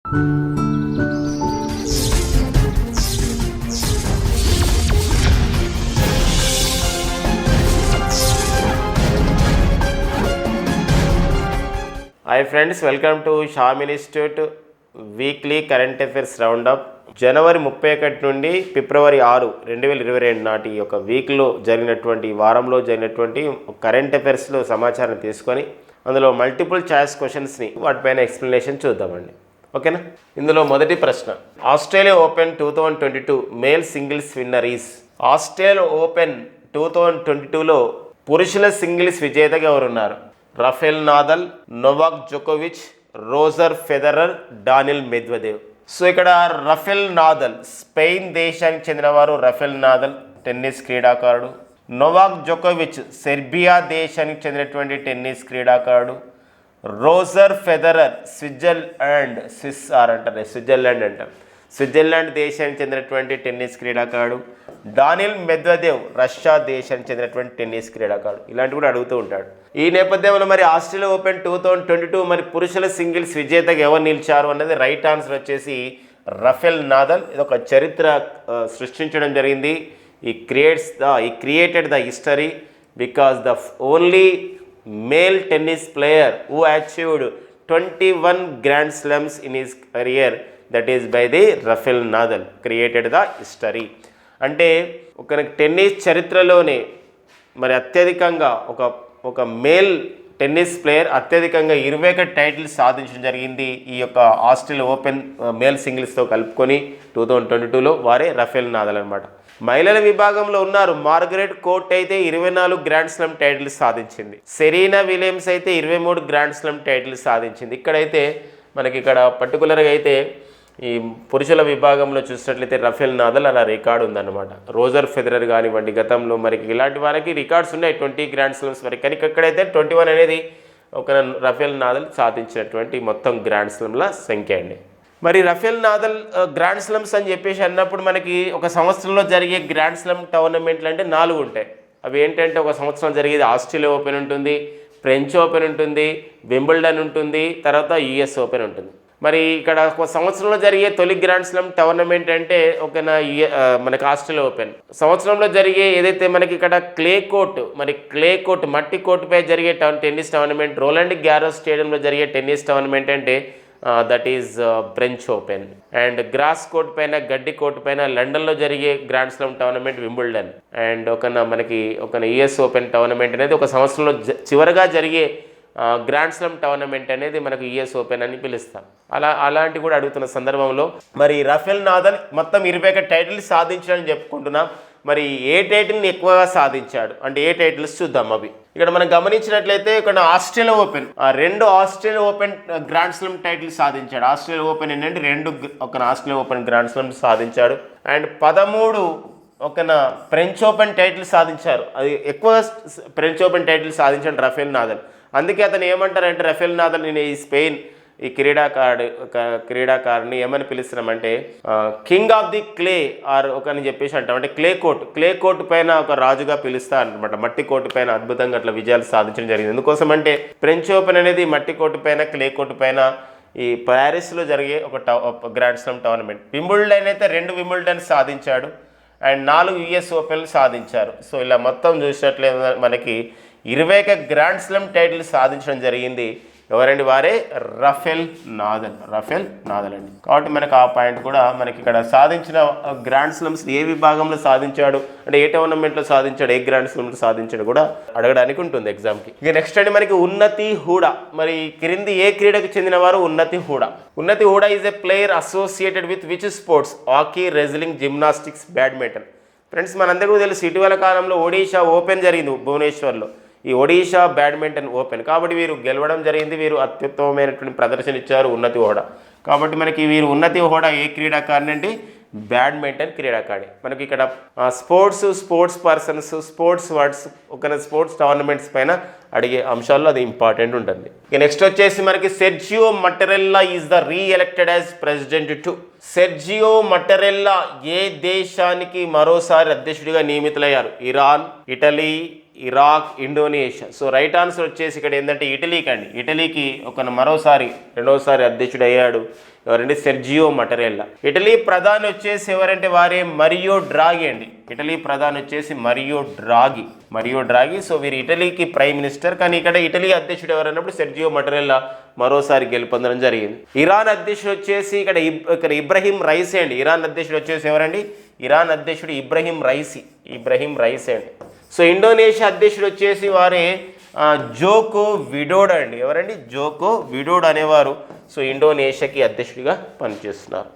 Hi friends, welcome to Sham institute weekly current affairs roundup. జనవరి 31 నుండి ఫిబ్రవరి 6, 2022 నాటి ఒక వీక్లో జరిగినటువంటి వారంలో జరిగినటువంటి కరెంట్ అఫైర్స్లో సమాచారం తీసుకొని అందులో మల్టిపుల్ చాయిస్ క్వశ్చన్స్ని వాటిపైన ఎక్స్ప్లెనేషన్ చూద్దామండి. ఓకేనా? ఇందులో మొదటి ప్రశ్న, Australia open 2022 male singles winner is. Australia open 2022లో పురుషుల సింగిల్స్ విజేతగా ఎవరున్నారు? రఫెల్ నాదల్, నోవాక్ జోకోవిచ్, Roger Federer, Daniil Medvedev. So ఇక్కడ రఫెల్ నాదల్, స్పెయిన్ దేశానికి చెందినవారు రఫెల్ నాదల్, టెన్నిస్ క్రీడాకారుడు. నోవాక్ జోకోవిచ్, సెర్బియా దేశానికి చెందినటువంటి టెన్నిస్ క్రీడాకారుడు. రోజర్ ఫెదరర్, స్విట్జర్లాండ్ అంటారు, స్విట్జర్లాండ్ దేశానికి చెందినటువంటి టెన్నిస్ క్రీడాకారుడు. డానిల్ మెద్వదేవ్, రష్యా దేశానికి చెందినటువంటి టెన్నిస్ క్రీడాకారుడు. ఇలాంటి కూడా అడుగుతూ ఉంటాడు. ఈ నేపథ్యంలో మరి ఆస్ట్రేలియా ఓపెన్ 2022 మరి పురుషుల సింగిల్స్ విజేతగా ఎవరు నిలిచారు అన్నది రైట్ ఆన్సర్ వచ్చేసి రఫెల్ నాదల్. ఇది ఒక చరిత్ర సృష్టించడం జరిగింది. ఈ created the history because the only male tennis player who achieved 21 grand slams in his career, that is by the Rafael Nadal, created the history. అంటే ఒక టెన్నిస్ చరిత్రలోనే మరి అత్యధికంగా ఒక మేల్ టెన్నిస్ ప్లేయర్ అత్యధికంగా 21 టైటిల్స్ సాధించడం జరిగింది ఈ యొక్క ఆస్ట్రేలియా ఓపెన్ మేల్ సింగిల్స్తో కలుపుకొని 2022లో వారే రఫెల్ నాదల్ అనమాట. మహిళల విభాగంలో ఉన్నారు. మార్గరెట్ కోర్ట్ అయితే 24 గ్రాండ్ స్లామ్ టైటిల్స్ సాధించింది. సెరీనా విలియమ్స్ అయితే 23 గ్రాండ్ స్లామ్ టైటిల్స్ సాధించింది. ఇక్కడైతే మనకి ఇక్కడ పర్టికులర్గా అయితే ఈ పురుషుల విభాగంలో చూసినట్లయితే రఫెల్ నాదల్ అలా రికార్డు ఉందన్నమాట. రోజర్ ఫెదరర్ కానివ్వండి, గతంలో మరి ఇలాంటి వారికి రికార్డ్స్ ఉన్నాయి 20 గ్రాండ్ స్లామ్స్ వరకు. కానీ ఇక్కడైతే 21 అనేది ఒక రఫెల్ నాదల్ సాధించినటువంటి మొత్తం గ్రాండ్ స్లామ్ల సంఖ్య అండి. మరి రఫెల్ నాదల్ గ్రాండ్ స్లామ్స్ అని చెప్పేసి అన్నప్పుడు మనకి ఒక సంవత్సరంలో జరిగే గ్రాండ్ స్లామ్ టోర్నమెంట్లు అంటే 4 ఉంటాయి. అవి ఏంటంటే ఒక సంవత్సరం జరిగేది ఆస్ట్రేలియా ఓపెన్ ఉంటుంది, ఫ్రెంచ్ ఓపెన్ ఉంటుంది, వింబుల్డన్ ఉంటుంది, తర్వాత యుఎస్ ఓపెన్ ఉంటుంది. మరి ఇక్కడ ఒక సంవత్సరంలో జరిగే తొలి గ్రాండ్ స్లామ్ టోర్నమెంట్ అంటే మనకి ఆస్ట్రేలియా ఓపెన్. సంవత్సరంలో జరిగే ఏదైతే మనకి ఇక్కడ క్లే కోర్ట్ మట్టి కోర్టుపై జరిగే టెన్నిస్ టోర్నమెంట్, రోలాండ్ గ్యారోస్ స్టేడియంలో జరిగే టెన్నిస్ టోర్నమెంట్ అంటే that is French Open. And grass court పైన, గడ్డి కోర్టు పైన లండన్లో జరిగే grand slam tournament Wimbledon. And ఒక యుఎస్ ఓపెన్ టోర్నమెంట్ అనేది ఒక సంవత్సరంలో చివరిగా జరిగే గ్రాండ్ స్లామ్ టోర్నమెంట్ అనేది మనకు యుఎస్ ఓపెన్ అని పిలుస్తాం. అలాంటి కూడా అడుగుతున్న సందర్భంలో మరి రఫెల్ నాదల్ మొత్తం 21 టైటిల్స్ సాధించాడని చెప్పుకుంటున్నాం. మరి ఏ టైటిల్ని ఎక్కువగా సాధించాడు అంటే ఏ టైటిల్స్ చూద్దాం. అవి ఇక్కడ మనం గమనించినట్లయితే ఇక్కడ Australia open 2 Australia open grand slam titles సాధించాడు. ఆస్ట్రేలియా ఓపెన్ ఏంటంటే 2 ఆస్ట్రేలియా ఓపెన్ గ్రాండ్ స్లామ్ సాధించాడు. అండ్ 13 ఫ్రెంచ్ ఓపెన్ టైటిల్ సాధించారు. అది ఎక్కువ ఫ్రెంచ్ ఓపెన్ టైటిల్ సాధించాడు రఫెల్ నాదల్. అందుకే అతను ఏమంటారంటే రఫెల్ నాదల్ నేను ఈ స్పెయిన్ ఈ క్రీడాకారుని ఏమని పిలుస్తున్నామంటే కింగ్ ఆఫ్ ది క్లే అని చెప్పేసి అంటాం. అంటే క్లే కోర్టు పైన ఒక రాజుగా పిలుస్తా అనమాట. మట్టి కోర్టు పైన అద్భుతంగా అట్లా విజయాలు సాధించడం జరిగింది. ఎందుకోసం అంటే ఫ్రెంచ్ ఓపెన్ అనేది మట్టి కోర్టు పైన, క్లే కోర్టు పైన ఈ ప్యారిస్లో జరిగే ఒక గ్రాండ్ స్లామ్ టోర్నమెంట్. వింబుల్డన్ అయితే 2 వింబుల్డన్ సాధించాడు. అండ్ 4 యుఎస్ ఓపెన్లు సాధించారు. సో ఇలా మొత్తం చూసినట్లయితే మనకి 21 గ్రాండ్ స్లామ్ టైటిల్ సాధించడం జరిగింది. ఎవరండి? వారే రఫెల్ నాదల్ అండి. కాబట్టి మనకు ఆ పాయింట్ కూడా మనకి ఇక్కడ సాధించిన గ్రాండ్ స్లామ్స్ ఏ విభాగంలో సాధించాడు అంటే ఏ టోర్నమెంట్లో సాధించాడు, ఏ గ్రాండ్ స్లామ్లో సాధించాడు కూడా అడగడానికి ఉంటుంది ఎగ్జామ్కి. ఇక నెక్స్ట్ అండి మనకి ఉన్నతి హూడా. మరి క్రింది ఏ క్రీడకు చెందిన వారు ఉన్నతి Hooda is a player associated with which sports? Hockey, wrestling, gymnastics, badminton. Friends మనందరికీ తెలుసు ఇటీవల కాలంలో ఒడిషా ఓపెన్ జరిగింది భువనేశ్వర్లో. ఈ ఒడిషా బ్యాడ్మింటన్ ఓపెన్. కాబట్టి వీరు గెలవడం జరిగింది. వీరు అత్యుత్తమమైనటువంటి ప్రదర్శన ఇచ్చారు ఉన్నతి హూడా. కాబట్టి మనకి వీరు ఉన్నతి హూడా ఏ క్రీడాకారిణి అంటే బ్యాడ్మింటన్ క్రీడాకారి. మనకి ఇక్కడ sports persons, sports words sports tournaments పైన అడిగే అంశాల్లో అది ఇంపార్టెంట్ ఉంటుంది. ఇక నెక్స్ట్ వచ్చేసి మనకి Sergio Mattarella is the reelected as president to. Sergio Mattarella ఏ దేశానికి మరోసారి అధ్యక్షుడిగా నియమితులయ్యారు? Iran, Italy, Iraq, Indonesia. So right answer వచ్చేసి ఇక్కడ ఏంటంటే ఇటలీకి అండి. ఇటలీకి రెండోసారి అధ్యక్షుడు అయ్యాడు ఎవరంటే సెర్జియో మటరెల్లా. ఇటలీ ప్రధాని వచ్చేసి ఎవరంటే వారే మరియో డ్రాగి అండి. ఇటలీ ప్రధాని వచ్చేసి మరియో డ్రాగి. సో వీరు ఇటలీకి ప్రైమ్ మినిస్టర్. కానీ ఇక్కడ ఇటలీ అధ్యక్షుడు ఎవరన్నప్పుడు సెర్జియో మటరెల్లా మరోసారి గెలుపొందడం జరిగింది. ఇరాన్ అధ్యక్షుడు వచ్చేసి ఇక్కడ ఇబ్రహీం రైసీ అండి. ఇరాన్ అధ్యక్షుడు వచ్చేసి ఎవరండి? ఇరాన్ అధ్యక్షుడు ఇబ్రహీం రైసీ అండి. సో ఇండోనేషియా అధ్యక్షుడు వచ్చేసి వారే జోకో విడోడో అండి. ఎవరండి? జోకో విడోడో అనేవారు సో ఇండోనేషియాకి అధ్యక్షుడిగా పనిచేస్తున్నారు.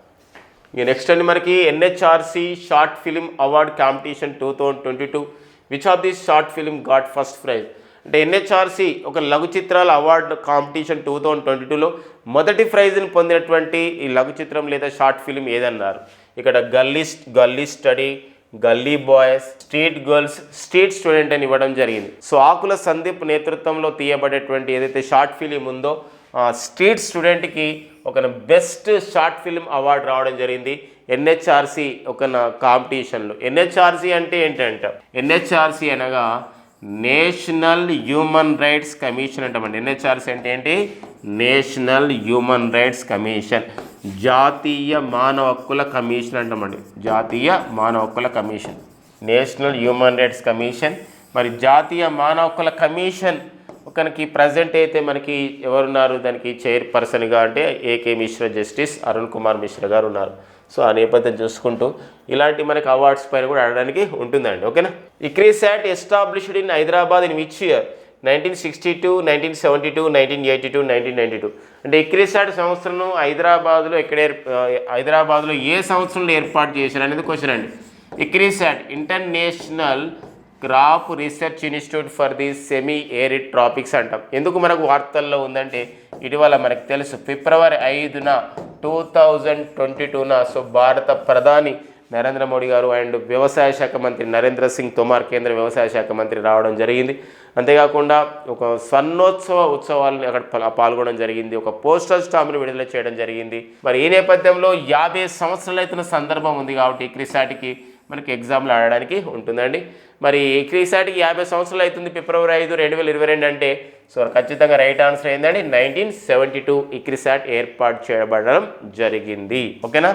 ఇక నెక్స్ట్ అండి మనకి NHRC short film award competition 2022 which of this short film got first prize. అంటే ఎన్హెచ్ఆర్సి ఒక లఘు చిత్రాల అవార్డు కాంపిటీషన్ 2022లో మొదటి ప్రైజ్ని పొందినటువంటి ఈ లఘు చిత్రం లేదా షార్ట్ ఫిలిం ఏదన్నారు? ఇక్కడ గల్లీ స్టడీ, గల్లీ boys, street girls, street student అని ఇవ్వడం జరిగింది. సో ఆకుల సందీప్ నేతృత్వంలో తీయబడేటువంటి ఏదైతే షార్ట్ ఫిలిం ఉందో స్ట్రీట్ స్టూడెంట్కి ఒక బెస్ట్ షార్ట్ ఫిలిం అవార్డు రావడం జరిగింది ఎన్హెచ్ఆర్సి ఒక కాంపిటీషన్లో. ఎన్హెచ్ఆర్సి అంటే ఏంటంటే ఎన్హెచ్ఆర్సి అనగా నేషనల్ హ్యూమన్ రైట్స్ కమిషన్ అంటామండి. ఎన్హెచ్ఆర్సి అంటే ఏంటి? నేషనల్ హ్యూమన్ రైట్స్ కమిషన్, జాతీయ మానవ హక్కుల కమిషన్ అంటామండి. జాతీయ మానవ హక్కుల commission, national human rights commission. మరి జాతీయ మానవ హక్కుల కమిషన్ ఒకనికి ప్రజెంట్ అయితే మనకి ఎవరున్నారు? దానికి చైర్పర్సన్గా అంటే ఏకే మిశ్రా, జస్టిస్ అరుణ్ కుమార్ మిశ్రా గారు ఉన్నారు. సో ఆ నేపథ్యం చూసుకుంటూ ఇలాంటి మనకి అవార్డ్స్ పైన కూడా అడగడానికి ఉంటుందండి. ఓకేనా? ఇక్రీసాట్ established in Hyderabad in which year? 1962, 1972, 1982, 1992. అంటే ఇక్రీసాట్ సంస్థను హైదరాబాద్లో ఏ సంవత్సరంలో ఏర్పాటు చేశారు అనేది క్వశ్చన్ అండి. ఇక్రీసాట్ international crop research institute for the semi arid tropics అంటాం. ఎందుకు మనకు వార్తల్లో ఉందంటే ఇటీవల మనకు తెలుసు ఫిబ్రవరి 5న 2022న సో భారత ప్రధాని నరేంద్ర మోడీ గారు అండ్ వ్యవసాయ శాఖ మంత్రి నరేంద్ర సింగ్ తోమార్ కేంద్ర వ్యవసాయ శాఖ మంత్రి రావడం జరిగింది. అంతేకాకుండా ఒక ఉత్సవాలను అక్కడ పాల్గొనడం జరిగింది. ఒక పోస్టల్ స్టాంప్ను విడుదల చేయడం జరిగింది. మరి ఈ నేపథ్యంలో 50 సంవత్సరాలు అవుతున్న సందర్భం ఉంది కాబట్టి ఇక్రీసాట్కి మనకి ఎగ్జామ్లు ఆడడానికి ఉంటుందండి. మరి ఇక్రీసాట్కి 50 సంవత్సరాలు అవుతుంది ఫిబ్రవరి 5, 2022 అంటే సో ఖచ్చితంగా రైట్ ఆన్సర్ ఏంటంటే 1972 ఇక్రీసాట్ ఏర్పాటు చేయబడడం జరిగింది. ఓకేనా?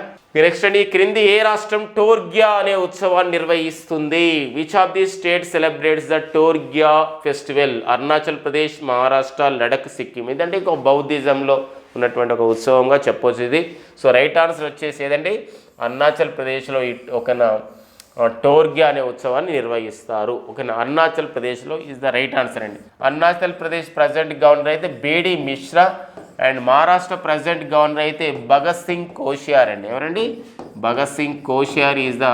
నెక్స్ట్ అండి, క్రింది ఏ రాష్ట్రం టోర్గ్యా అనే ఉత్సవాన్ని నిర్వహిస్తుంది? Which of the state celebrates the Torgya festival? Arunachal Pradesh, Maharashtra, Ladakh, Sikkim. ఇదంటే ఒక బౌద్ధిజంలో ఉన్నటువంటి ఒక ఉత్సవంగా చెప్పొచ్చు ఇది. సో రైట్ ఆన్సర్ వచ్చేసి ఏదండి? అరుణాచల్ ప్రదేశ్లో ఒక టోర్గ్యా అనే ఉత్సవాన్ని నిర్వహిస్తారు. ఓకేనా? అరుణాచల్ ప్రదేశ్లో ఈజ్ ద రైట్ ఆన్సర్ అండి. అరుణాచల్ ప్రదేశ్ ప్రజెంట్ గవర్నర్ అయితే Bedi Mishra and Maharashtra present governor అయితే భగత్ సింగ్ కోశ్యార్ అండి. ఎవరండి? Bhagat Singh Koshyari is the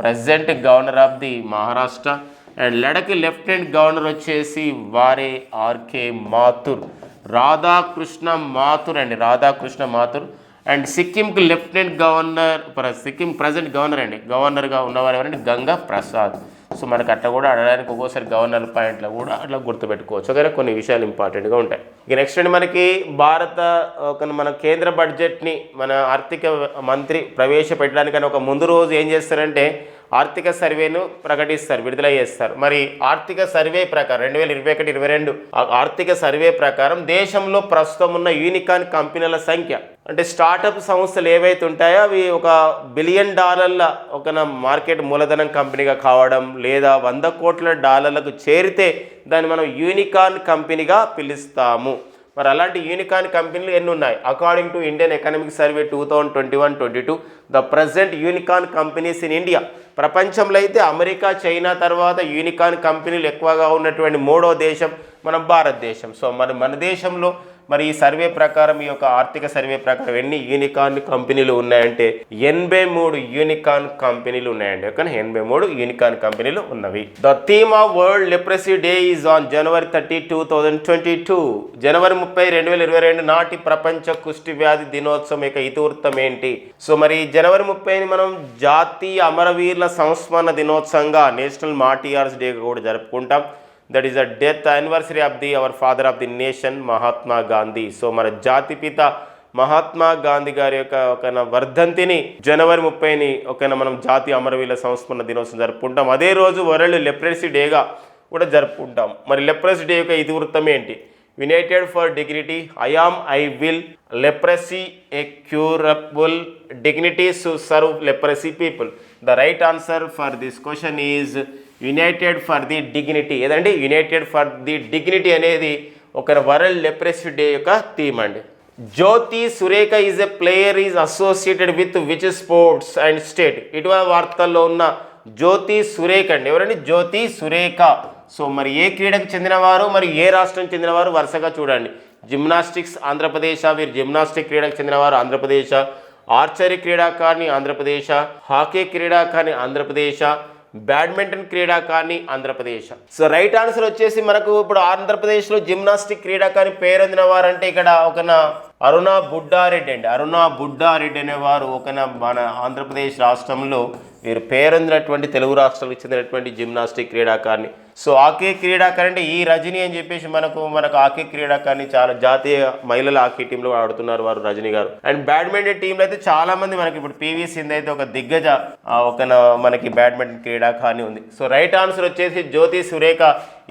present governor of the Maharashtra. And Ladakh lieutenant governor వచ్చేసి వారే ఆర్కే మాథుర్, రాధాకృష్ణ మాథుర్. అండ్ సిక్కింకి lieutenant governor, Sikkim present governor అండి. గవర్నర్గా ఉన్నవారు ఎవరంటే గంగా ప్రసాద్. సో మనకు అట్లా కూడా అడగడానికి ఒక్కోసారి గవర్నర్ పాయింట్లో కూడా అట్లా గుర్తుపెట్టుకోవచ్చు. ఓకే, కొన్ని విషయాలు ఇంపార్టెంట్గా ఉంటాయి. ఇక నెక్స్ట్ అండి మనకి మన కేంద్ర బడ్జెట్ని మన ఆర్థిక మంత్రి ప్రవేశపెట్టడానికని ఒక ముందు రోజు ఏం చేస్తారంటే ఆర్థిక సర్వేను ప్రకటిస్తారు, విడుదల చేస్తారు. మరి ఆర్థిక సర్వే ప్రకారం 2021-22 ఆర్థిక సర్వే ప్రకారం దేశంలో ప్రస్తుతం ఉన్న యూనికార్న్ కంపెనీల సంఖ్య అంటే స్టార్టప్ సంస్థలు ఏవైతే ఉంటాయో అవి $1 బిలియన్ ఒక మార్కెట్ మూలధనం కంపెనీగా కావడం లేదా $100 కోట్ల చేరితే దాన్ని మనం యూనికార్న్ కంపెనీగా పిలుస్తాము. మరి అలాంటి యూనికార్న్ కంపెనీలు ఎన్ని ఉన్నాయి? According to Indian economic survey 2021-22 the present unicorn companies in India. ప్రపంచంలో అయితే అమెరికా, చైనా తర్వాత యూనికార్న్ కంపెనీలు ఎక్కువగా ఉన్నటువంటి 3వ దేశం మన భారతదేశం. సో మన దేశంలో మరి ఈ సర్వే ప్రకారం, ఈ యొక్క ఆర్థిక సర్వే ప్రకారం ఎన్ని యూనికార్న్ కంపెనీలు ఉన్నాయంటే 83 యూనికార్న్ కంపెనీలు ఉన్నాయండి. ఓకే, 83 యూనికార్న్ కంపెనీలు ఉన్నవి. The theme of world leprosy day is on January 30, 2022. జనవరి 30, 2022 నాటి ప్రపంచ కుష్టి వ్యాధి దినోత్సవం యొక్క ఇతివృత్తం ఏంటి? సో మరి జనవరి 30ని మనం జాతీయ అమరవీరుల సంస్మరణ దినోత్సవంగా నేషనల్ మార్టియర్స్ డే కూడా జరుపుకుంటాం. That is the death anniversary of our father of the nation Mahatma Gandhi. So మన జాతిపిత మహాత్మా గాంధీ గారి యొక్క వర్ధంతిని జనవరి 30ని మనం జాతీయ అమరవీరుల సంస్మరణ దినోత్సవం జరుపుకుంటాం. అదే రోజు వరల్డ్ లెప్రసీ డేగా కూడా జరుపుకుంటాం. మరి లెప్రసీ డే యొక్క ఇతివృత్తం ఏంటి? United for dignity, I will leprosy a curable dignity to serve leprosy people. The right answer for this question is united for the dignity. ఏదండి? యునైటెడ్ ఫర్ ది డిగ్నిటీ అనేది ఒక వరల్డ్ లెప్రసీ డే యొక్క theme అండి. Jyothi Surekha is a player is associated with which sports and state? ఇటీవల వార్తల్లో ఉన్న జ్యోతి సురేఖ అండి. ఎవరండి? జ్యోతి సురేఖ. సో మరి ఏ క్రీడకు చెందినవారు, మరి ఏ రాష్ట్రం చెందినవారు వరుసగా చూడండి. జిమ్నాస్టిక్స్ ఆంధ్రప్రదేశ్, వీరు జిమ్నాస్టిక్ క్రీడకు చెందినవారు ఆంధ్రప్రదేశ్. ఆర్చరీ క్రీడాకారిణి ఆంధ్రప్రదేశ్. హాకీ క్రీడాకారిణి ఆంధ్రప్రదేశ్. బ్యాడ్మింటన్ క్రీడాకారిణి ఆంధ్రప్రదేశ్. సో రైట్ ఆన్సర్ వచ్చేసి మనకు ఇప్పుడు ఆంధ్రప్రదేశ్లో జిమ్నాస్టిక్ క్రీడాకారిణి పేరొందిన వారంటే ఇక్కడ ఒకన అరుణ బుడ్డారెడ్డి అండి. అరుణ బుడ్డారెడ్డి అనేవారు ఒకన మన ఆంధ్రప్రదేశ్ రాష్ట్రంలో వీరు పేరొందినటువంటి తెలుగు రాష్ట్రాలకు చెందినటువంటి జిమ్నాస్టిక్ క్రీడాకారిణి. సో హాకీ క్రీడాకారిణి అంటే ఈ రజనీ అని చెప్పేసి మనకు హాకీ క్రీడాకారిణి చాలా జాతీయ మహిళల హాకీ టీంలో ఆడుతున్నారు వారు, రజనీ గారు. అండ్ బ్యాడ్మింటన్ టీంలో అయితే చాలా మంది మనకి ఇప్పుడు పివి సింధు అయితే ఒక దిగ్గజ మనకి బ్యాడ్మింటన్ క్రీడాకారిణి ఉంది. సో రైట్ ఆన్సర్ వచ్చేసి జ్యోతి సురేఖ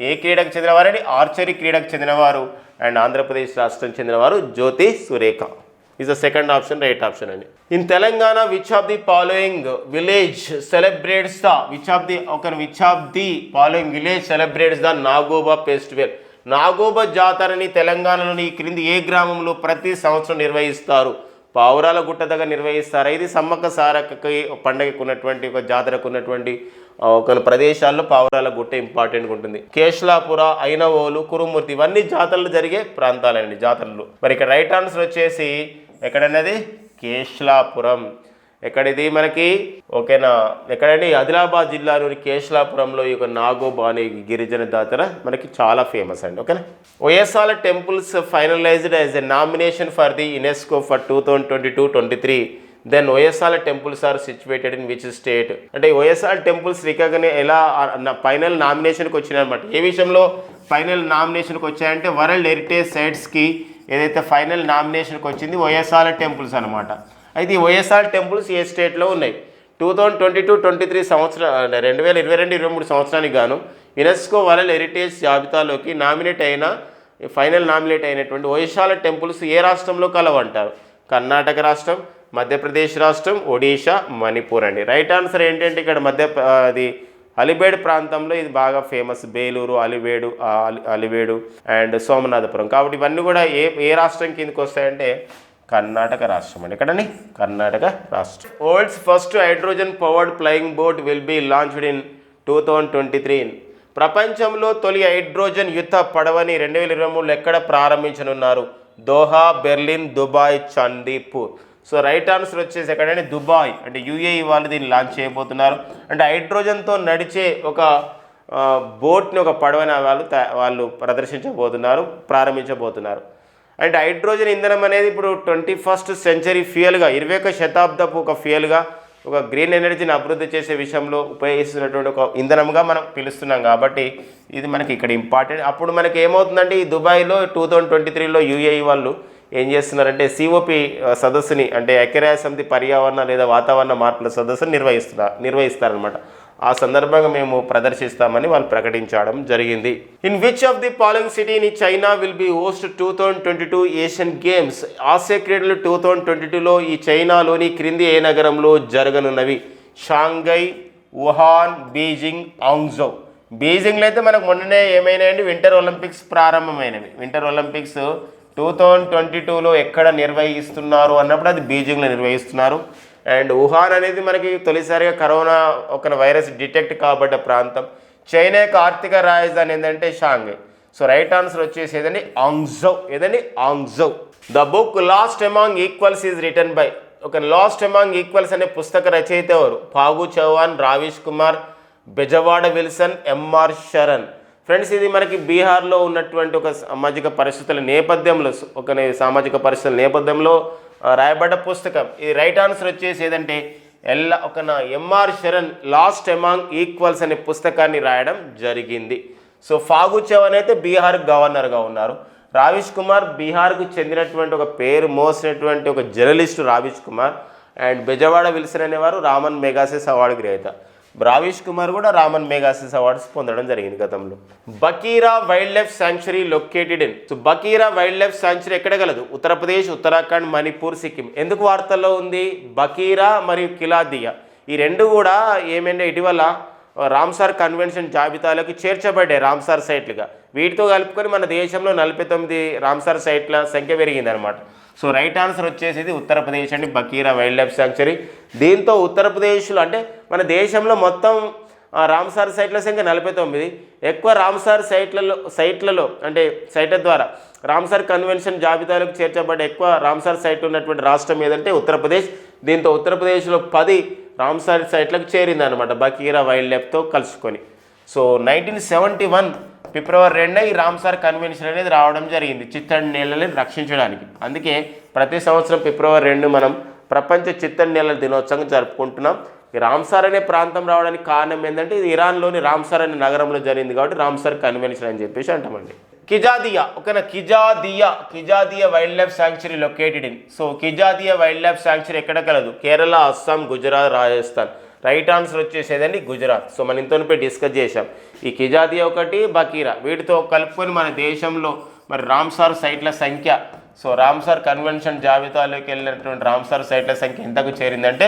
ఏ క్రీడకు చెందినవారని? ఆర్చరీ క్రీడకు చెందినవారు. అండ్ ఆంధ్రప్రదేశ్ రాష్ట్రం చెందినవారు జ్యోతి Surekha. is the second option, right option అండి. In Telangana, which of the following village celebrates the Nagoba festival? Nagoba జాతరని తెలంగాణలోని ఈ క్రింది ఏ గ్రామంలో ప్రతి సంవత్సరం నిర్వహిస్తారు? పావురాల గుట్ట దగ్గర నిర్వహిస్తారు. ఇది సమ్మక్క సారక్కకి పండగకు ఉన్నటువంటి ఒక జాతరకు ఉన్నటువంటి ఒక ప్రదేశాల్లో పావురాల గుట్ట ఇంపార్టెంట్గా ఉంటుంది. కేశ్లాపుర, ఐనవోలు, కురుమూర్తి ఇవన్నీ జాతరలు జరిగే ప్రాంతాలండి, జాతరలు. మరి ఇక్కడ రైట్ ఆన్సర్ వచ్చేసి ఎక్కడన్నది? కేశ్లాపురం. ఎక్కడిది మనకి? ఓకేనా, ఎక్కడండి? ఆదిలాబాద్ జిల్లాలోని కేశ్లాపురంలో ఈ యొక్క నాగోబా అనే గిరిజన జాతర మనకి చాలా ఫేమస్ అండి. ఓకేనా. Hoysala temples finalised as a nomination for the UNESCO for 2022-23. Then Hoysala temples are situated in which state? అంటే ఒయసాల టెంపుల్స్ రికగ్నే ఎలా ఫైనల్ నామినేషన్కి వచ్చినాయన్నమాట. ఏ విషయంలో ఫైనల్ నామినేషన్కి వచ్చాయంటే వరల్డ్ హెరిటేజ్ సైట్స్కి ఏదైతే ఫైనల్ నామినేషన్కి వచ్చింది ఒయసాల టెంపుల్స్ అనమాట. అయితే ఈ వైఎస్ఆర్ టెంపుల్స్ ఏ స్టేట్లో ఉన్నాయి? 2022-23 సంవత్సరం 2022-23 సంవత్సరానికి గాను యునెస్కో వరల్డ్ హెరిటేజ్ జాబితాలోకి ఫైనల్ నామినేట్ అయినటువంటి వైశాల టెంపుల్స్ ఏ రాష్ట్రంలో కలవంటారు? కర్ణాటక రాష్ట్రం, మధ్యప్రదేశ్ రాష్ట్రం, ఒడిషా, మణిపూర్ అండి. రైట్ ఆన్సర్ ఏంటంటే ఇక్కడ అది అలివేడు ప్రాంతంలో ఇది బాగా ఫేమస్. బేలూరు, అలివేడు అండ్ సోమనాథపురం. కాబట్టి ఇవన్నీ కూడా ఏ రాష్ట్రం కిందకి వస్తాయంటే కర్ణాటక రాష్ట్రం అండి. ఎక్కడండి? కర్ణాటక రాష్ట్రం. World's first hydrogen powered flying boat will be launched in 2023. ప్రపంచంలో తొలి హైడ్రోజన్ యుద్ధ పడవని 2023లో ఎక్కడ ప్రారంభించనున్నారు? Doha, Berlin, Dubai, Chandipur. So right answer వచ్చేసి ఎక్కడండి? దుబాయ్. అంటే యుఏఈ వాళ్ళు దీన్ని లాంచ్ చేయబోతున్నారు. అంటే హైడ్రోజన్తో నడిచే ఒక బోట్ని, ఒక పడవని వాళ్ళు ప్రారంభించబోతున్నారు. అండ్ హైడ్రోజన్ ఇంధనం అనేది ఇప్పుడు 21st సెంచరీ ఫ్యూయల్గా, 21వ శతాబ్దపు ఒక ఫ్యూయల్గా, ఒక గ్రీన్ ఎనర్జీని అభివృద్ధి చేసే విషయంలో ఉపయోగిస్తున్నటువంటి ఒక ఇంధనంగా మనం పిలుస్తున్నాం. కాబట్టి ఇది మనకి ఇక్కడ ఇంపార్టెంట్. అప్పుడు మనకి ఏమవుతుందంటే ఈ దుబాయ్లో 2023లో యుఏఈ వాళ్ళు ఏం చేస్తున్నారంటే సిఓపి సదస్సుని, అంటే ఐక్యరాజ్య సమితి పర్యావరణ లేదా వాతావరణ మార్పుల సదస్సును నిర్వహిస్తారనమాట. ఆ సందర్భంగా మేము ప్రదర్శిస్తామని వాళ్ళు ప్రకటించడం జరిగింది. In which of the following city in China will be host 2022 Asian games? Asia క్రీడలు 2022లో ఈ చైనాలోని క్రింది ఏ నగరంలో జరగనున్నవి? Shanghai, Wuhan, Beijing, Hangzhou. బీజింగ్లో అయితే మనకు మొన్ననే ఏమైనాయండి? వింటర్ ఒలింపిక్స్ ప్రారంభమైనవి. వింటర్ ఒలింపిక్స్ 2022లో ఎక్కడ నిర్వహిస్తున్నారు అన్నప్పుడు అది బీజింగ్లో నిర్వహిస్తున్నారు. అండ్ వుహాన్ అనేది మనకి తొలిసారిగా కరోనా ఒక వైరస్ డిటెక్ట్ కాబడ్డ ప్రాంతం. చైనా యొక్క ఆర్థిక రాజధాని ఏంటంటే షాంఘై. సో రైట్ ఆన్సర్ వచ్చేసి ఏదండి? ఆంగ్జౌ. ఏదండి? Hangzhou. The book lost among equals is written by. ఒక లాస్ట్ అమాంగ్ ఈక్వల్స్ అనే పుస్తక రచయిత ఎవరు? ఫాగు చౌహాన్, రావిష్ కుమార్, బెజవాడ విల్సన్, ఎంఆర్ శరణ్. ఫ్రెండ్స్, ఇది మనకి బీహార్లో ఉన్నటువంటి ఒక సామాజిక పరిస్థితుల నేపథ్యంలో రాయబడ్డ పుస్తకం. ఈ రైట్ ఆన్సర్ వచ్చేసి ఏదంటే MR Sharan lost among equals అనే పుస్తకాన్ని రాయడం జరిగింది. సో ఫాగు చౌహాన్ అయితే బీహార్ గవర్నర్గా ఉన్నారు. రావిష్ కుమార్ బీహార్కు చెందినటువంటి ఒక పేరు మోసినటువంటి ఒక జర్నలిస్టు రావిష్ కుమార్. అండ్ బెజవాడ విల్సన్ అనేవారు రామన్ మెగాసెస్ అవార్డు గ్రహీత. రావిష్ కుమార్ కూడా రామన్ మెగాసిస్ అవార్డ్స్ పొందడం జరిగింది గతంలో. Bakhira wild life sanctuary located in. So Bakhira wild life sanctuary ఎక్కడ గలదు? ఉత్తరప్రదేశ్, ఉత్తరాఖండ్, మణిపూర్, సిక్కిం. ఎందుకు వార్తల్లో ఉంది? బకీరా మరియు కిలాదియా ఈ రెండు కూడా ఏమైనా ఇటీవల రామ్సార్ కన్వెన్షన్ జాబితాలోకి చేర్చబడ్డాయి రామ్సార్ సైట్లుగా. వీటితో కలుపుకొని మన దేశంలో 49 రామ్సార్ సైట్ల సంఖ్య పెరిగిందనమాట. సో రైట్ ఆన్సర్ వచ్చేసి ఇది ఉత్తరప్రదేశ్ అండి, బకీరా వైల్డ్ లైఫ్ శాంక్చురీ. దీంతో ఉత్తరప్రదేశ్లో అంటే మన దేశంలో మొత్తం రామ్సార్ సైట్ల సంఖ్య 49. ఎక్కువ రామ్సార్ సైట్లలో అంటే సైట్ల ద్వారా రామ్సార్ కన్వెన్షన్ జాబితాలోకి చేర్చబడ్డ ఎక్కువ రామ్సార్ సైట్లు ఉన్నటువంటి రాష్ట్రం ఏదంటే ఉత్తరప్రదేశ్. దీంతో ఉత్తరప్రదేశ్లో 10 రామ్సార్ సైట్లకు చేరిందనమాట బకీరా వైల్డ్ లైఫ్తో కలుసుకొని. సో 1971 ఫిబ్రవరి 2 ఈ రామ్సార్ కన్వెన్షన్ అనేది రావడం జరిగింది చిత్తడి నేలని రక్షించడానికి. అందుకే ప్రతి సంవత్సరం ఫిబ్రవరి 2 మనం ప్రపంచ చిత్తడి నేలల దినోత్సవం జరుపుకుంటున్నాం. ఈ రామ్సార్ అనే ప్రాంతం రావడానికి కారణం ఏంటంటే ఇది ఇరాన్లోని రామ్సార్ అనే నగరంలో జరిగింది కాబట్టి రామ్సార్ కన్వెన్షన్ అని చెప్పేసి అంటామండి. కిజాదియా ఓకేనా, Khijadia wildlife sanctuary located in. So Khijadia wildlife sanctuary ఎక్కడ కలదు? కేరళ, అస్సాం, గుజరాత్, రాజస్థాన్. రైట్ ఆన్సర్ వచ్చేసేదండి గుజరాత్. సో మన ఇంతోనిపై డిస్కస్ చేశాం. ఈ కిజాదియా ఒకటి, బకీరా వీటితో కలుపుకొని మన దేశంలో మరి రామ్సార్ సైట్ల సంఖ్య, సో రామ్సార్ కన్వెన్షన్ జాబితాలోకి వెళ్ళినటువంటి రామ్సార్ సైట్ల సంఖ్య ఎంతకు చేరిందంటే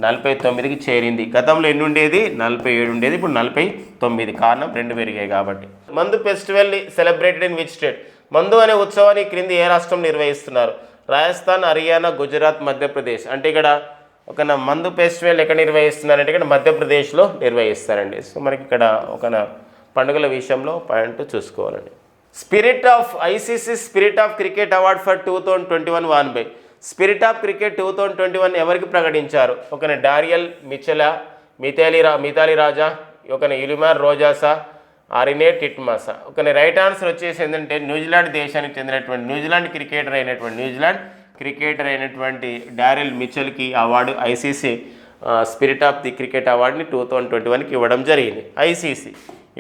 49కి చేరింది. గతంలో ఎన్ని ఉండేది? 47 ఉండేది, ఇప్పుడు 49. కారణం 2 పెరిగాయి కాబట్టి. మందు festival celebrated in which state? మందు అనే ఉత్సవాన్ని క్రింది ఏ రాష్ట్రం నిర్వహిస్తున్నారు? రాజస్థాన్, హర్యానా, గుజరాత్, మధ్యప్రదేశ్. అంటే ఇక్కడ ఒక మందు ఫెస్టివల్ ఎక్కడ నిర్వహిస్తున్నారంటే ఇక్కడ మధ్యప్రదేశ్లో నిర్వహిస్తారండి. సో మనకి ఇక్కడ ఒక పండుగల విషయంలో పాయింట్ చూసుకోవాలండి. Spirit of ICC spirit of cricket award for 2021 won by. Spirit of cricket 2021 ఎవరికి ప్రకటించారు? ఒక డారియల్ మిచెలా, మితాలి రాజా, ఒక యులిమార్ రోజాసా, ఆరినే టిట్మాసా. ఒక రైట్ ఆన్సర్ వచ్చేసి ఏంటంటే న్యూజిలాండ్ దేశానికి చెందినటువంటి న్యూజిలాండ్ క్రికెటర్ అయినటువంటి డారియల్ మిచెల్కి award ICC spirit of the cricket అవార్డుని 2021కి ఇవ్వడం జరిగింది. ఐసీసీ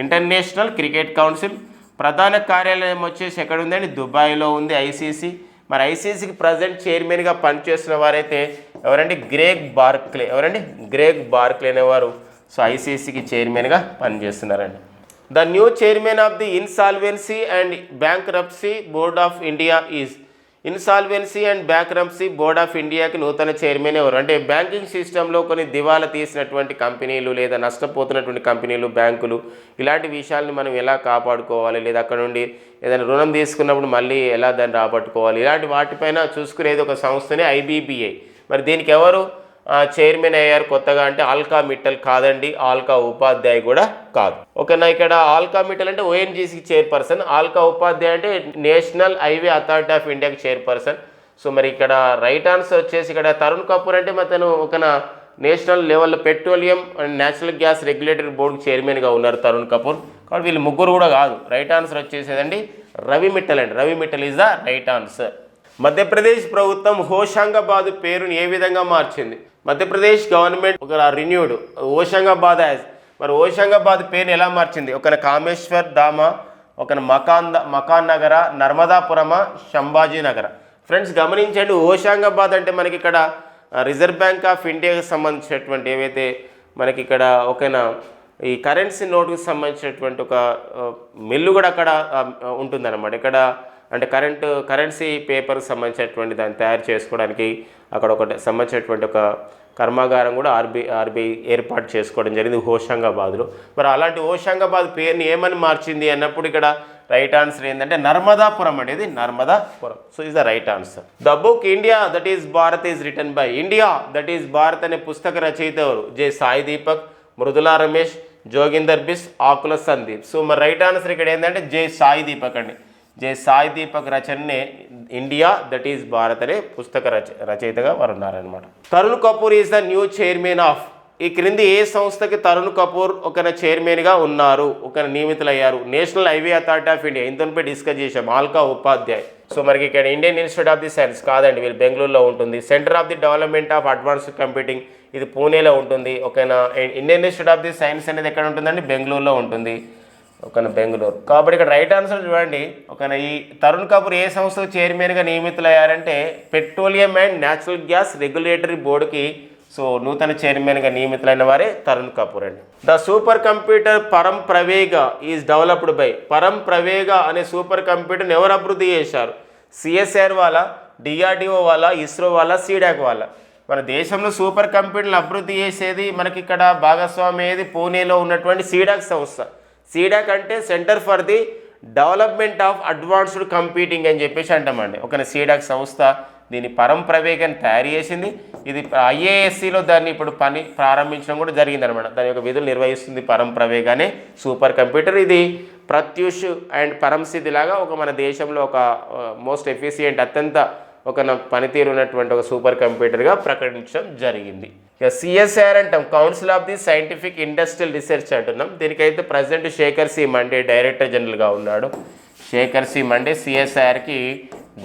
ఇంటర్నేషనల్ క్రికెట్ కౌన్సిల్ ప్రధాన కార్యాలయం వచ్చేసి ఎక్కడ ఉందండి? దుబాయ్లో ఉంది ఐసీసీ. మరి ఐసీసీకి ప్రజెంట్ చైర్మన్గా పనిచేస్తున్న వారైతే ఎవరండి? గ్రేగ్ బార్క్లే అనేవారు సో ఐసీసీకి చైర్మన్గా పనిచేస్తున్నారండి. The new chairman of the insolvency and bankruptcy board of India is. Insolvency and bankruptcy board of ఇండియాకి నూతన చైర్మన్ ఎవరు? అంటే బ్యాంకింగ్ సిస్టంలో కొన్ని దివాలా తీసినటువంటి కంపెనీలు లేదా నష్టపోతున్నటువంటి కంపెనీలు, బ్యాంకులు ఇలాంటి విషయాల్ని మనం ఎలా కాపాడుకోవాలి, లేదా అక్కడ నుండి ఏదైనా రుణం తీసుకున్నప్పుడు మళ్ళీ ఎలా దాన్ని రాబట్టుకోవాలి, ఇలాంటి వాటిపైన చూసుకునేది ఒక సంస్థనే ఐబీబీఐ. మరి దీనికి ఎవరు చైర్మన్ అయ్యారు కొత్తగా అంటే ఆల్కా మిట్టల్ కాదండి, ఆల్కా ఉపాధ్యాయ్ కూడా కాదు. ఓకేనా, ఇక్కడ ఆల్కా మిట్టల్ అంటే ఓఎన్జీసీకి చైర్పర్సన్, ఆల్కా ఉపాధ్యాయ్ అంటే నేషనల్ హైవే అథారిటీ ఆఫ్ ఇండియాకి చైర్పర్సన్. సో మరి ఇక్కడ రైట్ ఆన్సర్ వచ్చేసి ఇక్కడ తరుణ్ కపూర్ అంటే తను ఒక నేషనల్ లెవెల్లో petroleum and natural gas regulatory బోర్డుకి చైర్మన్గా ఉన్నారు తరుణ్ కపూర్. కాబట్టి వీళ్ళు ముగ్గురు కూడా కాదు. రైట్ ఆన్సర్ వచ్చేసేదండి రవి మిట్టల్ అండి. Ravi Mittal is the right answer. Madhya Pradesh ప్రభుత్వం హోషంగాబాద్ పేరుని ఏ విధంగా మార్చింది? మధ్యప్రదేశ్ గవర్నమెంట్ ఒక రిన్యూడ్ హోషంగాబాద్ యాజ్. మరి హోషంగాబాద్ పేరుని ఎలా మార్చింది? ఒక కామేశ్వర్ ధామ, ఒక మకాన్ నగర, నర్మదాపురమ, సంభాజీ నగర. ఫ్రెండ్స్ గమనించండి, హోషంగాబాద్ అంటే మనకి ఇక్కడ రిజర్వ్ బ్యాంక్ ఆఫ్ ఇండియాకి సంబంధించినటువంటి ఏవైతే మనకి ఇక్కడ ఓకేనా ఈ కరెన్సీ నోటుకు సంబంధించినటువంటి ఒక మిల్లు కూడా అక్కడ ఉంటుందన్నమాట. ఇక్కడ అంటే కరెన్సీ పేపర్కి సంబంధించినటువంటి దాన్ని తయారు చేసుకోవడానికి అక్కడ ఒకటి సంబంధించినటువంటి ఒక కర్మాగారం కూడా ఆర్బీఐ ఏర్పాటు చేసుకోవడం జరిగింది హోషంగాబాద్లో. మరి అలాంటి హోషంగాబాద్ పేరుని ఏమని మార్చింది అన్నప్పుడు ఇక్కడ రైట్ ఆన్సర్ ఏంటంటే నర్మదాపురం అనేది Narmadapuram. So is the right answer. The book India that is Bharat is written by. India that is Bharat అనే పుస్తక రచయిత ఎవరు? జె సాయి దీపక్, మృదులా రమేష్, జోగిందర్ బిస్, ఆకుల సందీప్. సో మరి రైట్ ఆన్సర్ ఇక్కడ ఏంటంటే జె సాయి దీపక్ అండి. జె సాయి దీపక్ రచననే ఇండియా దట్ ఈస్ భారత్ అనే పుస్తక రచయితగా వారు ఉన్నారనమాట. Tarun Kapoor is the new chairman of. ఈ క్రింది ఏ సంస్థకి తరుణ్ కపూర్ ఒక చైర్మన్గా ఉన్నారు, ఒక నియమితులయ్యారు? National highway authority of India, ఇంతపై డిస్కస్ చేశాం, ఆల్కా ఉపాధ్యాయ్. సో మనకి ఇక్కడ Indian institute of the science కాదండి, వీళ్ళు బెంగళూరులో ఉంటుంది. Centre of the development of advanced computing ఇది పూణేలో ఉంటుంది. ఓకేనా, Indian institute of the science అనేది ఎక్కడ ఉంటుందండి? బెంగళూరులో ఉంటుంది. ఒక బెంగళూరు. కాబట్టి ఇక్కడ రైట్ ఆన్సర్ చూడండి. ఈ తరుణ్ కపూర్ ఏ సంస్థకు చైర్మన్గా నియమితులయ్యారంటే petroleum and natural gas regulatory బోర్డుకి సో నూతన చైర్మన్గా నియమితులైన వారే తరుణ్ కపూర్ అండి. ద సూపర్ కంప్యూటర్ పరం ప్రవేగ ఈజ్ డెవలప్డ్ బై. పరం ప్రవేగ అనే సూపర్ కంప్యూటర్ని ఎవరు అభివృద్ధి చేశారు? సిఎస్ఆర్ వాళ్ళ, డిఆర్డిఓ వాళ్ళ, ఇస్రో వాళ్ళ, సీడాక్ వాళ్ళ. మన దేశంలో సూపర్ కంప్యూటర్లు అభివృద్ధి చేసేది మనకి ఇక్కడ భాగస్వామి ఏది పూణేలో ఉన్నటువంటి సీడాక్ సంస్థ. సీడాక్ అంటే centre for the development of advanced computing అని చెప్పేసి అంటామండి. ఒక సీడాక్ సంస్థ దీని పరం ప్రవేగాన్ని తయారు చేసింది. ఇది ఐఏఎస్సిలో దాన్ని ఇప్పుడు పని ప్రారంభించడం కూడా జరిగిందనమాట. దాని యొక్క విధులు నిర్వహిస్తుంది పరం ప్రవేగ్ అనే సూపర్ కంప్యూటర్. ఇది ప్రత్యూష్ అండ్ పరంసిద్ధి లాగా ఒక మన దేశంలో ఒక మోస్ట్ ఎఫిషియంట్ అత్యంత ఒక పనితీరు ఉన్నటువంటి ఒక సూపర్ కంప్యూటర్గా ప్రకటించడం జరిగింది. ఇక సిఎస్ఆర్ అంటాం, council of the scientific industrial research అంటున్నాం. దీనికైతే present Shekhar C Mande director జనరల్గా ఉన్నాడు. శేఖర్ సి మండే సిఎస్ఆర్కి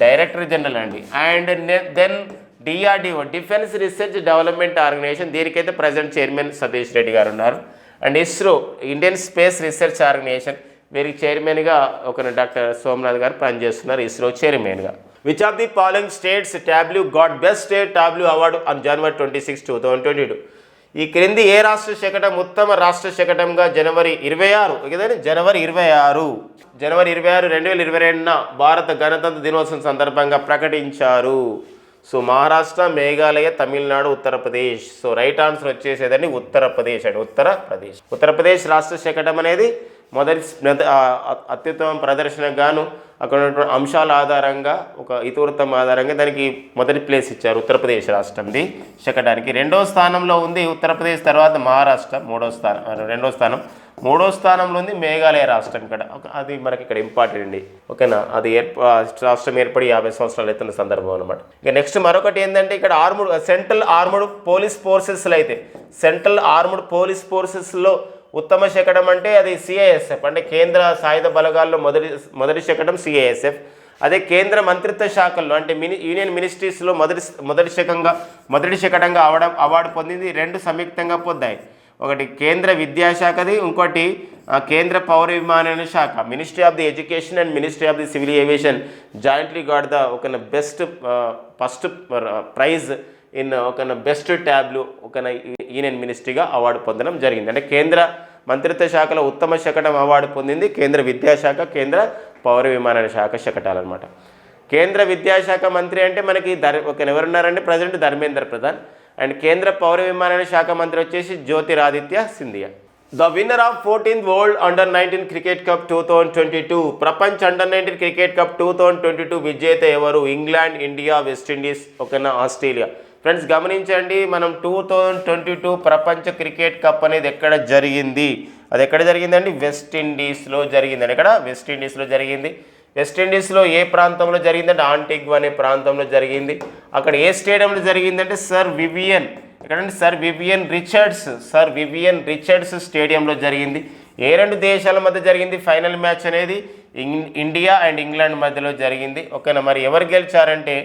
డైరెక్టర్ జనరల్ అండి. And then DRDO, defence research development organisation, దీనికైతే ప్రజెంట్ చైర్మన్ సతీష్ రెడ్డి గారు ఉన్నారు. And ISRO, Indian space research organisation, వీరికి చైర్మన్గా ఒక డాక్టర్ సోమనాథ్ గారు పనిచేస్తున్నారు ఇస్రో చైర్మన్గా. Which of the following states tableau got best state tableau award on January 26, 2022? ఈ క్రింది ఏ రాష్ట్ర శకటం ఉత్తమ రాష్ట్ర శకటంగా జనవరి 26 2022న భారత గణతంత్ర దినోత్సవం సందర్భంగా ప్రకటించారు? So Maharashtra, Meghalaya, Tamil Nadu, Uttar Pradesh. So right answer వచ్చేసేదండి ఉత్తరప్రదేశ్ అండి. ఉత్తరప్రదేశ్ రాష్ట్ర శకటం అనేది మొదటి అత్యుత్తమ ప్రదర్శనకు గాను అక్కడ ఉన్నటువంటి అంశాల ఆధారంగా ఒక ఇతివృత్తం ఆధారంగా దానికి మొదటి ప్లేస్ ఇచ్చారు ఉత్తరప్రదేశ్ రాష్ట్రంది శకటానికి. రెండో స్థానంలో ఉంది ఉత్తరప్రదేశ్, తర్వాత మహారాష్ట్ర మూడో స్థానంలో ఉంది మేఘాలయ రాష్ట్రం. ఇక్కడ అది మనకి ఇక్కడ ఇంపార్టెంట్ అండి, ఓకేనా. అది రాష్ట్రం ఏర్పడి 50 సంవత్సరాలు ఎత్తున్న సందర్భం అనమాట. ఇక నెక్స్ట్ మరొకటి ఏంటంటే ఇక్కడ సెంట్రల్ ఆర్మ్డ్ పోలీస్ ఫోర్సెస్లో అయితే సెంట్రల్ ఆర్మ్డ్ పోలీస్ ఫోర్సెస్లో ఉత్తమ శకటం అంటే అది సిఐఎస్ఎఫ్, అంటే కేంద్ర సాయుధ బలగాల్లో మొదటి శకటం సిఐఎస్ఎఫ్. అదే కేంద్ర మంత్రిత్వ శాఖల్లో అంటే యూనియన్ మినిస్ట్రీస్లో మొదటి శకటంగా అవార్డు పొందింది. 2 సంయుక్తంగా పొందాయి. ఒకటి కేంద్ర విద్యాశాఖది, ఇంకోటి కేంద్ర పౌర విమానయాన శాఖ. Ministry of the education and ministry of the civil aviation jointly got the ఒక బెస్ట్ ఫస్ట్ ప్రైజ్ ఇన్ ఒక బెస్ట్ ట్యాబ్లు ఒక యూనియన్ మినిస్ట్రీగా అవార్డు పొందడం జరిగింది. అంటే కేంద్ర మంత్రిత్వ శాఖలో ఉత్తమ శకటం అవార్డు పొందింది కేంద్ర విద్యాశాఖ, కేంద్ర పౌర విమానయాన శాఖ శకటాలు అనమాట. కేంద్ర విద్యాశాఖ మంత్రి అంటే మనకి ఎవరున్నారంటే ప్రజెంట్ ధర్మేంద్ర ప్రధాన్. అండ్ కేంద్ర పౌర విమానయాన శాఖ మంత్రి వచ్చేసి Jyotiraditya Scindia. The winner of 14th world under-19 cricket cup 2022, ప్రపంచ అండర్-19 క్రికెట్ కప్ 2022 విజేత ఎవరు? ఇంగ్లాండ్, ఇండియా, వెస్టిండీస్, ఓకేనా, ఆస్ట్రేలియా. ఫ్రెండ్స్ గమనించండి, మనం 2022 ప్రపంచ క్రికెట్ కప్ అనేది ఎక్కడ జరిగింది? అది ఎక్కడ జరిగిందండి? వెస్టిండీస్లో జరిగిందండి. ఇక్కడ వెస్టిండీస్లో జరిగింది. వెస్టిండీస్లో ఏ ప్రాంతంలో జరిగిందంటే ఆంటిగ్వా అనే ప్రాంతంలో జరిగింది. అక్కడ ఏ స్టేడియంలో జరిగిందంటే సర్ వివియన్ రిచర్డ్స్ స్టేడియంలో జరిగింది. ఏ 2 దేశాల మధ్య జరిగింది ఫైనల్ మ్యాచ్ అనేది? ఇండియా అండ్ ఇంగ్లాండ్ మధ్యలో జరిగింది, ఓకేనా. మరి ఎవరు గెలిచారంటే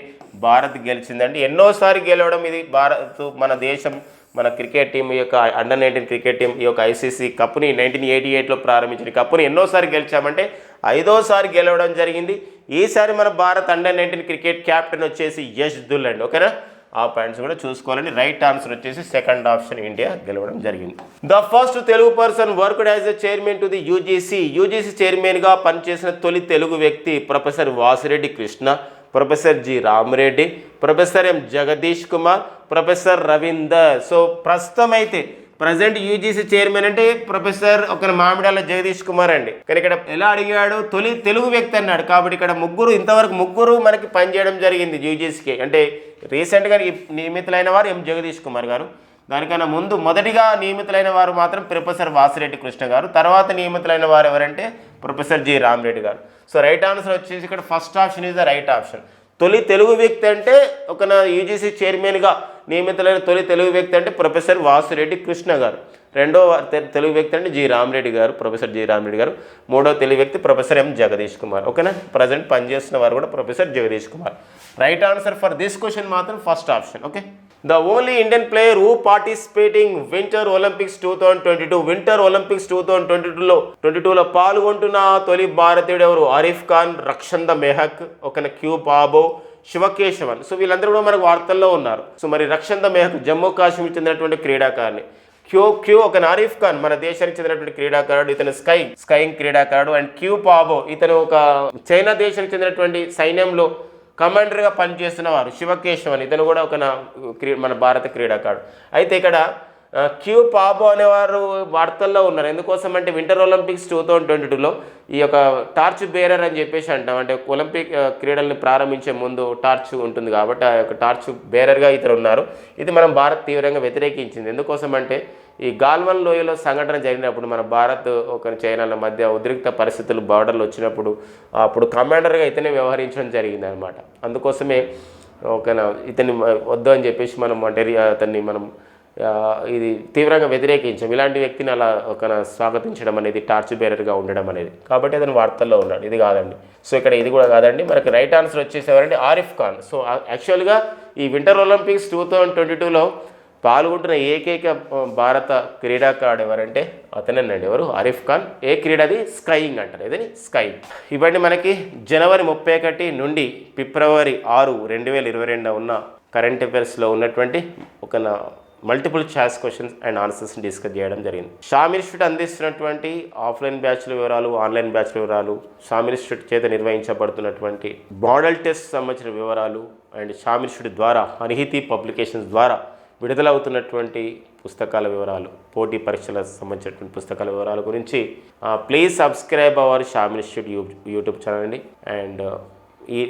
భారత్ గెలిచిందండి. ఎన్నోసారి గెలవడం ఇది భారత్, మన దేశం, మన క్రికెట్ టీం, ఈ యొక్క అండర్-19 క్రికెట్ టీం ఈ యొక్క ఐసీసీ కప్ని 1988లో ప్రారంభించిన కప్ని ఎన్నోసారి గెలిచామంటే 5వసారి గెలవడం జరిగింది. ఈసారి మన భారత్ అండర్-19 క్రికెట్ క్యాప్టెన్ వచ్చేసి యష్ దుల్ అండి, ఓకేనా. ఆ పాయింట్స్ కూడా చూసుకోవాలని. రైట్ ఆన్సర్ వచ్చేసి సెకండ్ ఆప్షన్ ఇండియా గెలవడం జరిగింది. The first Telugu person worked as a chairman to the UGC చైర్మన్గా పనిచేసిన తొలి తెలుగు వ్యక్తి professor Vasireddy Krishna, professor G Rama Reddy, professor ఎం జగదీష్ కుమార్, ప్రొఫెసర్ రవీందర్. సో ప్రస్తుతం అయితే ప్రజెంట్ యూజీసీ చైర్మన్ అంటే ప్రొఫెసర్ ఒక మామిడాల జగదీష్ కుమార్ అండి. కానీ ఇక్కడ ఎలా అడిగాడు? తొలి తెలుగు వ్యక్తి అన్నాడు. కాబట్టి ఇక్కడ ఇంతవరకు ముగ్గురు మనకి పనిచేయడం జరిగింది యూజీసీకి. అంటే రీసెంట్గా నియమితులైన వారు ఎం జగదీష్ కుమార్ గారు. దానికన్నా ముందు మొదటిగా నియమితులైన వారు మాత్రం ప్రొఫెసర్ వాసిరెడ్డి కృష్ణ గారు. తర్వాత నియమితులైన వారు ఎవరంటే ప్రొఫెసర్ జి రామరెడ్డి గారు. సో రైట్ ఆన్సర్ వచ్చేసి ఇక్కడ first option is the right option. తొలి తెలుగు వ్యక్తి అంటే ఒక యూజీసీ చైర్మన్గా నియమితులైన తొలి తెలుగు వ్యక్తి అంటే ప్రొఫెసర్ వాసిరెడ్డి కృష్ణ గారు. రెండవ తెలుగు వ్యక్తి అంటే ప్రొఫెసర్ జి రామరెడ్డి గారు. మూడవ తెలుగు వ్యక్తి ప్రొఫెసర్ ఎం జగదీష్ కుమార్, ఓకేనా. ప్రజెంట్ పనిచేస్తున్న వారు కూడా professor Jagadish Kumar. Right answer for this question మాత్రం first option, okay. The only Indian player who participating winter Olympics 2022లో పాల్గొంటున్న తొలి భారతీయుడు ఎవరు? ఆరిఫ్ ఖాన్, రక్షంద మెహక్, ఒక క్యూ పాబో, శివకేశవన్. సో వీళ్ళందరూ కూడా మనకు వార్తల్లో ఉన్నారు. సో మరి రక్షణ మెహక్ జమ్మూ కాశ్మీర్ చెందినటువంటి క్రీడాకారిణి. క్యూ ఒక ఆరిఫ్ ఖాన్ మన దేశానికి చెందినటువంటి క్రీడాకారుడు, ఇతను స్కైయింగ్ క్రీడాకారుడు. అండ్ క్యూ పాబో ఇతను ఒక చైనా దేశానికి చెందినటువంటి సైన్యంలో కమాండర్గా పనిచేస్తున్నవారు. శివకేశవన్ ఇతను కూడా ఒక మన భారత క్రీడాకారుడు. అయితే ఇక్కడ క్యూ పాబో అనేవారు వార్తల్లో ఉన్నారు. ఎందుకోసం అంటే వింటర్ ఒలింపిక్స్ 2022లో ఈ యొక్క టార్చ్ బేరర్ అని చెప్పేసి అంటాం. అంటే ఒలింపిక్ క్రీడల్ని ప్రారంభించే ముందు టార్చ్ ఉంటుంది కాబట్టి ఆ యొక్క టార్చ్ బేరర్గా ఇతరు ఉన్నారు. ఇది మనం భారత్ తీవ్రంగా వ్యతిరేకించింది. ఎందుకోసం అంటే ఈ గాల్వన్ లోయలో సంఘటన జరిగినప్పుడు మన భారత్ ఒక చైనాల మధ్య ఉద్రిక్త పరిస్థితులు బార్డర్లు వచ్చినప్పుడు అప్పుడు కమాండర్గా ఇతనే వ్యవహరించడం జరిగింది అనమాట. అందుకోసమే ఒక ఇతన్ని వద్దు అని చెప్పేసి మనం అంటే అతన్ని మనం ఇది తీవ్రంగా వ్యతిరేకించాం. ఇలాంటి వ్యక్తిని అలా ఒక స్వాగతించడం అనేది, టార్చ్ బేరర్గా ఉండడం అనేది. కాబట్టి అతను వార్తల్లో ఉన్నాడు. ఇది కాదండి. సో ఇక్కడ ఇది కూడా కాదండి. మనకి రైట్ ఆన్సర్ వచ్చేసేవారంటే ఆరిఫ్ ఖాన్. సో యాక్చువల్గా ఈ వింటర్ ఒలింపిక్స్ 2022లో పాల్గొంటున్న ఏకైక భారత క్రీడాకారుడు ఎవరంటే అతనేనండి. ఎవరు? ఆరిఫ్ ఖాన్. ఏ క్రీడది? స్కైయింగ్ అంటారు. ఏదని? స్కైయింగ్. ఇవన్నీ మనకి జనవరి 31 నుండి ఫిబ్రవరి 6, 2022 ఉన్న కరెంట్ అఫైర్స్లో ఉన్నటువంటి ఒక మల్టిపుల్ చాయిస్ క్వశ్చన్స్ అండ్ ఆన్సర్స్ని డిస్కస్ చేయడం జరిగింది. షామ్ ఇన్స్టిట్యూట్ అందిస్తున్నటువంటి ఆఫ్లైన్ బ్యాచ్ల వివరాలు, ఆన్లైన్ బ్యాచ్ల వివరాలు, షామ్ ఇన్స్టిట్యూట్ చేత నిర్వహించబడుతున్నటువంటి మోడల్ టెస్ట్ సంబంధించిన వివరాలు అండ్ షామ్ ఇన్స్టిట్యూట్ ద్వారా అనిహితి పబ్లికేషన్స్ ద్వారా విడుదలవుతున్నటువంటి పుస్తకాల వివరాలు, పోటీ పరీక్షలకు సంబంధించినటువంటి పుస్తకాల వివరాల గురించి please subscribe our Sham institute YouTube channel అండి. అండ్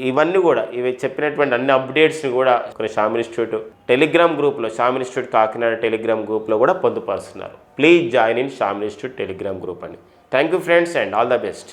ఇవన్నీ కూడా ఇవి చెప్పినటువంటి అన్ని అప్డేట్స్ని కూడా షామ్ ఇన్స్టిట్యూట్ టెలిగ్రామ్ గ్రూప్లో, షామ్ ఇన్స్టిట్యూట్ కాకినాడ టెలిగ్రామ్ గ్రూప్లో కూడా పొందుపరుస్తున్నారు. Please join in Sham institute Telegram group అని. Thank you friends and all the best.